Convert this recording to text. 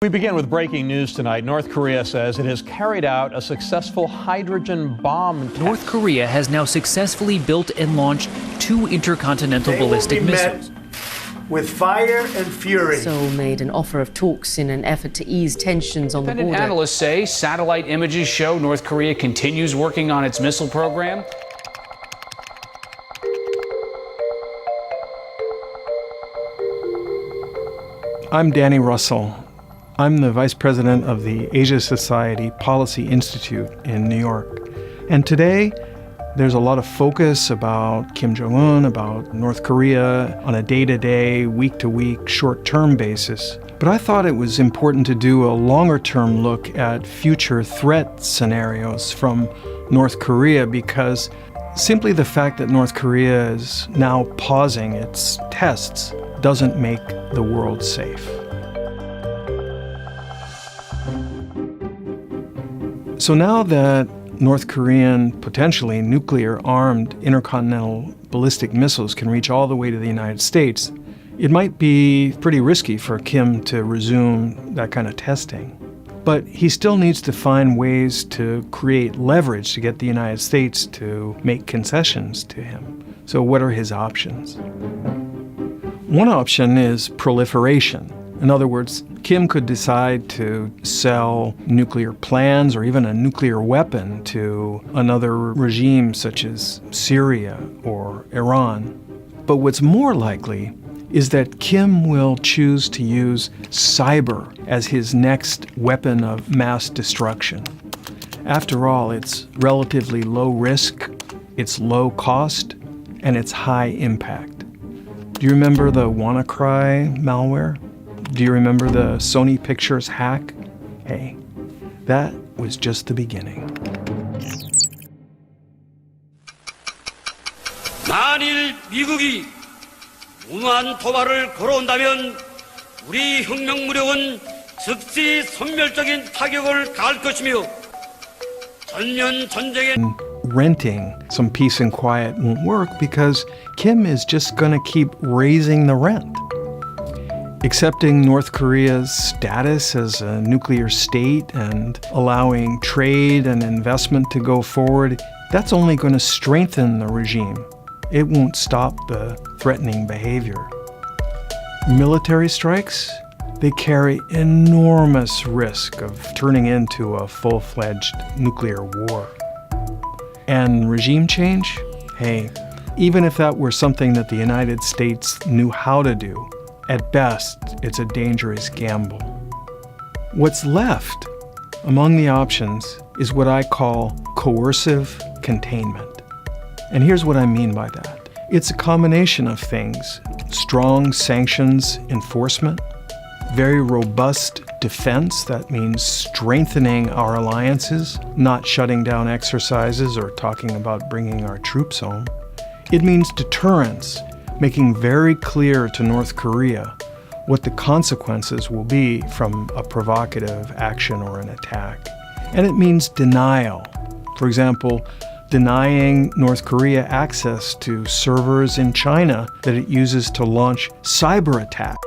We begin with breaking news tonight. North Korea says it has carried out a successful hydrogen bomb test. North Korea has now successfully built and launched 2 intercontinental ballistic missiles. With fire and fury. Seoul made an offer of talks in an effort to ease tensions on the border. Analysts say satellite images show North Korea continues working on its missile program. I'm Danny Russell. I'm the Vice President of the Asia Society Policy Institute in New York. And today, there's a lot of focus about Kim Jong-un, about North Korea on a day-to-day, week-to-week, short-term basis. But I thought it was important to do a longer-term look at future threat scenarios from North Korea because simply the fact that North Korea is now pausing its tests doesn't make the world safe. So now that North Korean, potentially nuclear-armed intercontinental ballistic missiles can reach all the way to the United States, it might be pretty risky for Kim to resume that kind of testing. But he still needs to find ways to create leverage to get the United States to make concessions to him. So what are his options? One option is proliferation. In other words, Kim could decide to sell nuclear plans or even a nuclear weapon to another regime such as Syria or Iran. But what's more likely is that Kim will choose to use cyber as his next weapon of mass destruction. After all, it's relatively low risk, it's low cost, and it's high impact. Do you remember the WannaCry malware? Do you remember the Sony Pictures hack? Hey, that was just the beginning. 만일 미국이 무모한 도발을 걸어온다면 우리 혁명 무력은 즉시 선멸적인 타격을 가할 것이며 전면 전쟁의 Renting some peace and quiet won't work because Kim is just going to keep raising the rent. Accepting North Korea's status as a nuclear state and allowing trade and investment to go forward, that's only going to strengthen the regime. It won't stop the threatening behavior. Military strikes, they carry enormous risk of turning into a full-fledged nuclear war. And regime change? Hey, even if that were something that the United States knew how to do, at best, it's a dangerous gamble. What's left among the options is what I call coercive containment. And here's what I mean by that. It's a combination of things: strong sanctions enforcement, very robust defense, that means strengthening our alliances, not shutting down exercises or talking about bringing our troops home. It means deterrence, making very clear to North Korea what the consequences will be from a provocative action or an attack. And it means denial. For example, denying North Korea access to servers in China that it uses to launch cyber attacks.